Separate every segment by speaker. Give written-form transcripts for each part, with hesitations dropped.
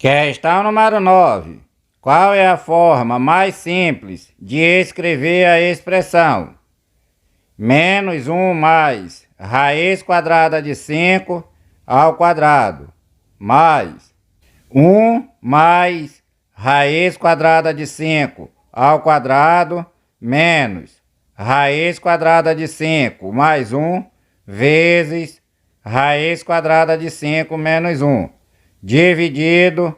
Speaker 1: Questão número 9. Qual é a forma mais simples de escrever a expressão menos 1 mais raiz quadrada de 5 ao quadrado mais 1 mais raiz quadrada de 5 ao quadrado menos raiz quadrada de 5 mais 1 vezes raiz quadrada de 5 menos 1 dividido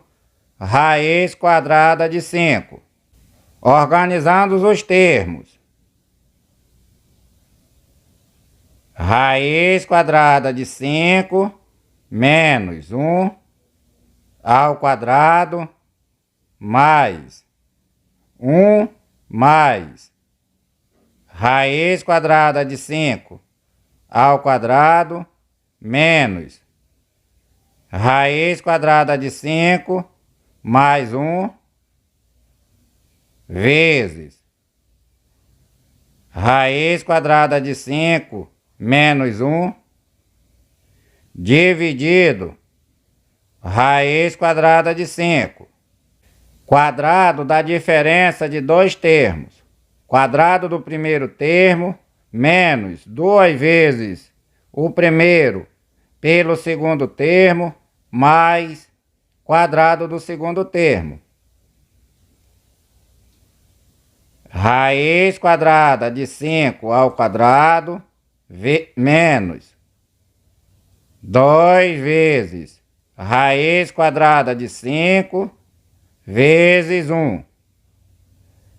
Speaker 1: raiz quadrada de 5. Organizando os termos. Raiz quadrada de 5 menos 1 ao quadrado mais 1 mais raiz quadrada de 5 ao quadrado menos raiz quadrada de 5 mais 1 vezes raiz quadrada de 5 menos 1 dividido raiz quadrada de 5. Quadrado da diferença de dois termos. Quadrado do primeiro termo menos 2 vezes o primeiro pelo segundo termo mais quadrado do segundo termo. Raiz quadrada de 5 ao quadrado menos 2 vezes raiz quadrada de 5 vezes 1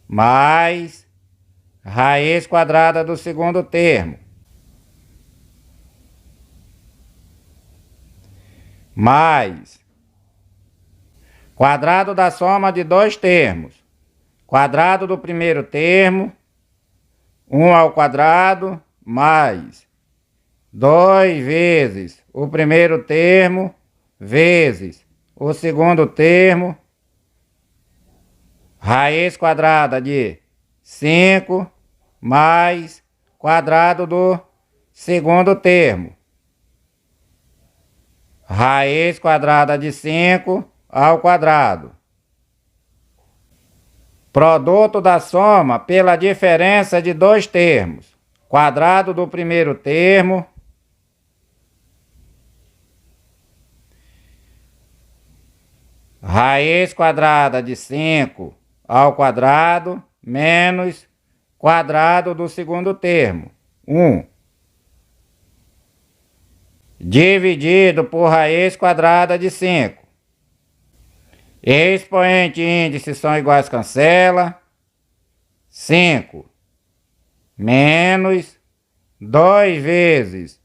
Speaker 1: mais raiz quadrada do segundo termo mais quadrado da soma de dois termos. Quadrado do primeiro termo, 1 ao quadrado, mais 2 vezes o primeiro termo, vezes o segundo termo, raiz quadrada de 5, mais quadrado do segundo termo. Raiz quadrada de 5 ao quadrado. Produto da soma pela diferença de dois termos. Quadrado do primeiro termo raiz quadrada de 5 ao quadrado menos quadrado do segundo termo, 1. Dividido por raiz quadrada de 5. Expoente e índice são iguais, cancela. 5 menos 2 vezes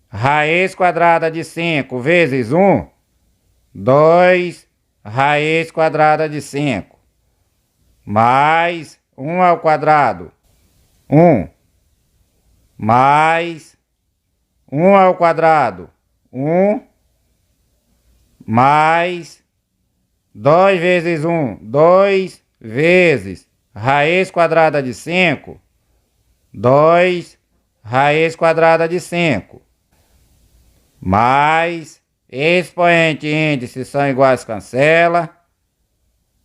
Speaker 1: raiz quadrada de 5 vezes 1, 2 raiz quadrada de 5, mais 1 ao quadrado, 1, mais 1 ao quadrado, 1, mais 2 vezes 1, 2 vezes raiz quadrada de 5, 2 raiz quadrada de 5, mais expoente e índice são iguais, cancela.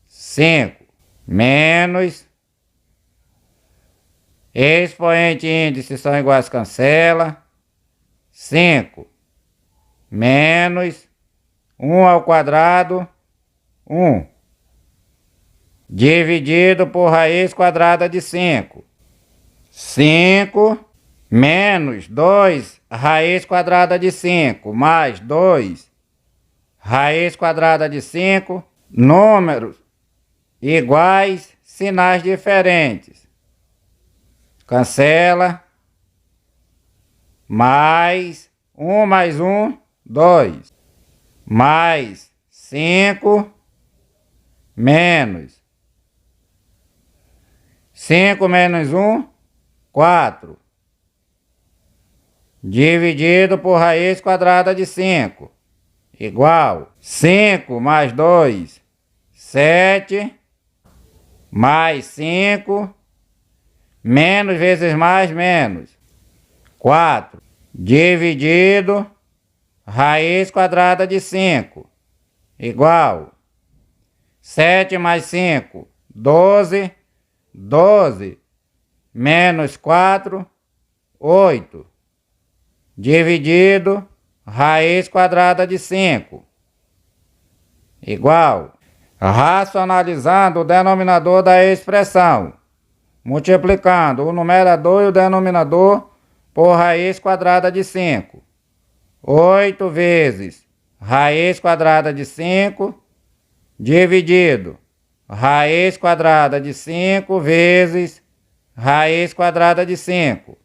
Speaker 1: 5 menos expoente e índice são iguais, cancela. 5 menos 1 ao quadrado, 1, dividido por raiz quadrada de 5. 5 menos 2 raiz quadrada de 5 mais 2 raiz quadrada de 5, números iguais, sinais diferentes. Cancela. Mais 1 mais 1, 2. Mais 5 menos 5 menos 1, 4. Dividido por raiz quadrada de 5. Igual 5 mais 2, 7. Mais 5. Menos vezes mais, menos. 4. Dividido raiz quadrada de 5. Igual 7 mais 5, 12. 12 menos 4, 8. Dividido raiz quadrada de 5. Igual. Racionalizando o denominador da expressão. Multiplicando o numerador e o denominador por raiz quadrada de 5. 8 vezes raiz quadrada de 5 dividido raiz quadrada de 5 vezes raiz quadrada de 5.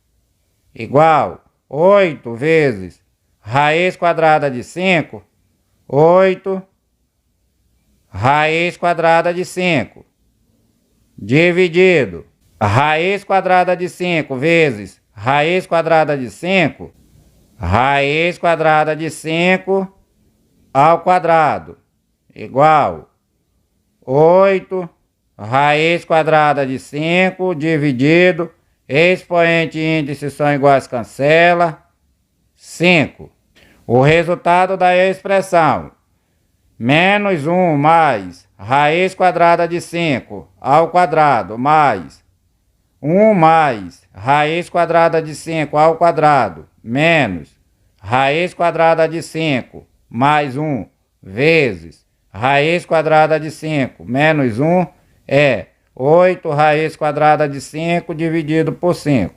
Speaker 1: Igual 8 vezes raiz quadrada de 5. 8 raiz quadrada de 5. Dividido raiz quadrada de 5 vezes raiz quadrada de 5. Raiz quadrada de 5 ao quadrado. Igual 8 raiz quadrada de 5 dividido, expoente e índice são iguais, cancela, 5. O resultado da expressão menos 1 mais raiz quadrada de 5 ao quadrado mais 1 mais raiz quadrada de 5 ao quadrado menos raiz quadrada de 5 mais 1 vezes raiz quadrada de 5 menos 1 é 8 raiz quadrada de 5 dividido por 5.